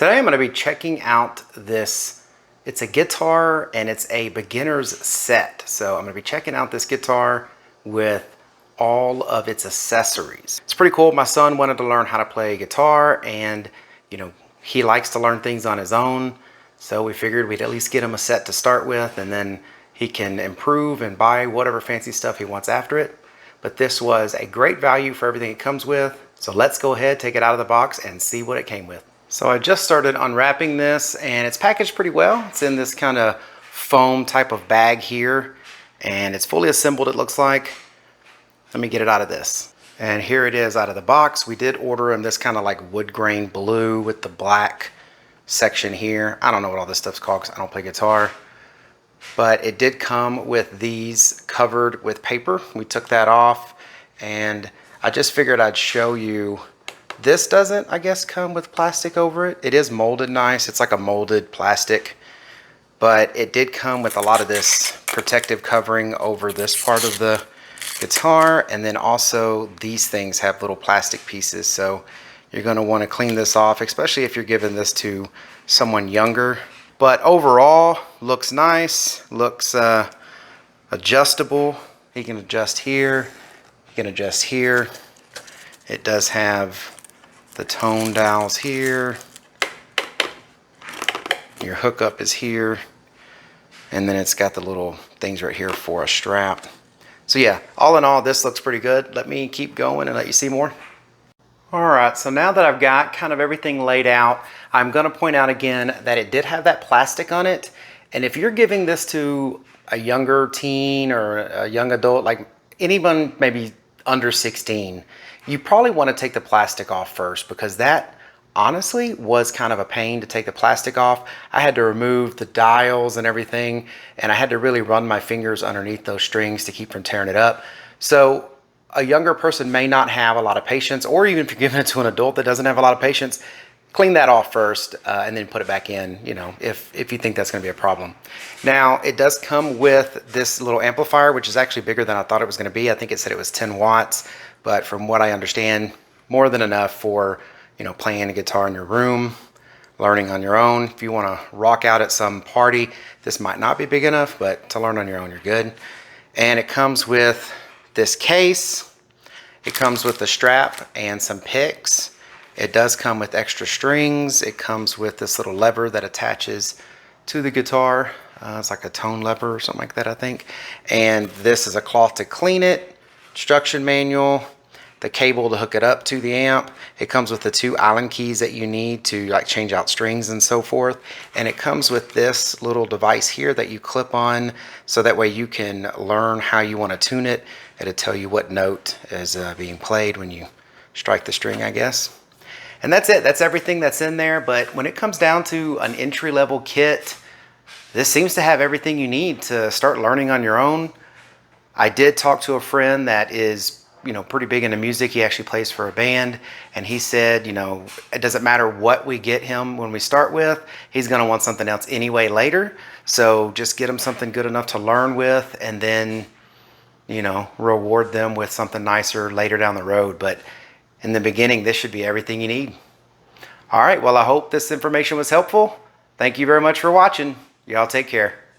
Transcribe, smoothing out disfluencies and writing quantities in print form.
Today I'm going to be checking out this. It's a guitar and it's a beginner's set. So I'm going to be checking out this guitar with all of its accessories. It's pretty cool. My son wanted to learn how to play guitar, and he likes to learn things on his own. So we figured we'd at least get him a set to start with, and then he can improve and buy whatever fancy stuff he wants after it. But this was a great value for everything it comes with. So let's go ahead, take it out of the box and see what it came with. So I just started unwrapping this, and it's packaged pretty well. It's in this kind of foam type of bag here, and it's fully assembled, it looks like. Let me get it out of this. And here it is out of the box. We did order them this kind of like wood grain blue with the black section here. I don't know what all this stuff's called because I don't play guitar. But it did come with these covered with paper. We took that off, and I just figured I'd show you. This doesn't, I guess, come with plastic over it. It is molded nice. It's like a molded plastic. But it did come with a lot of this protective covering over this part of the guitar. And then also these things have little plastic pieces. So you're going to want to clean this off, especially if you're giving this to someone younger. But overall, looks nice. Looks adjustable. You can adjust here. You can adjust here. It does have the tone dials here. Your hookup is here, and then it's got the little things right here for a strap. So yeah, all in all, this looks pretty good. Let me keep going and let you see more. All right, so now that I've got kind of everything laid out, I'm going to point out again that it did have that plastic on it. And if you're giving this to a younger teen or a young adult, like anyone maybe under 16, you probably want to take the plastic off first, because that honestly was kind of a pain to take the plastic off. I had to remove the dials and everything, and I had to really run my fingers underneath those strings to keep from tearing it up. So a younger person may not have a lot of patience, or even if you're giving it to an adult that doesn't have a lot of patience, clean that off first and then put it back in, if you think that's going to be a problem. Now, it does come with this little amplifier, which is actually bigger than I thought it was going to be. I think it said it was 10 watts, but from what I understand, more than enough for, playing a guitar in your room, learning on your own. If you want to rock out at some party, this might not be big enough, but to learn on your own, you're good. And it comes with this case. It comes with the strap and some picks. It does come with extra strings. It comes with this little lever that attaches to the guitar. It's like a tone lever or something like that, I think. And this is a cloth to clean it, instruction manual, the cable to hook it up to the amp. It comes with the 2 Allen keys that you need to like change out strings and so forth. And it comes with this little device here that you clip on, so that way you can learn how you want to tune it. It'll tell you what note is being played when you strike the string, I guess. And that's it. That's everything that's in there. But when it comes down to an entry-level kit, this seems to have everything you need to start learning on your own. I did talk to a friend that is, pretty big into music. He actually plays for a band, and he said, it doesn't matter what we get him when we start with, he's going to want something else anyway later. So just get him something good enough to learn with, and then, reward them with something nicer later down the road. But in the beginning, this should be everything you need. All right, well, I hope this information was helpful. Thank you very much for watching. Y'all take care.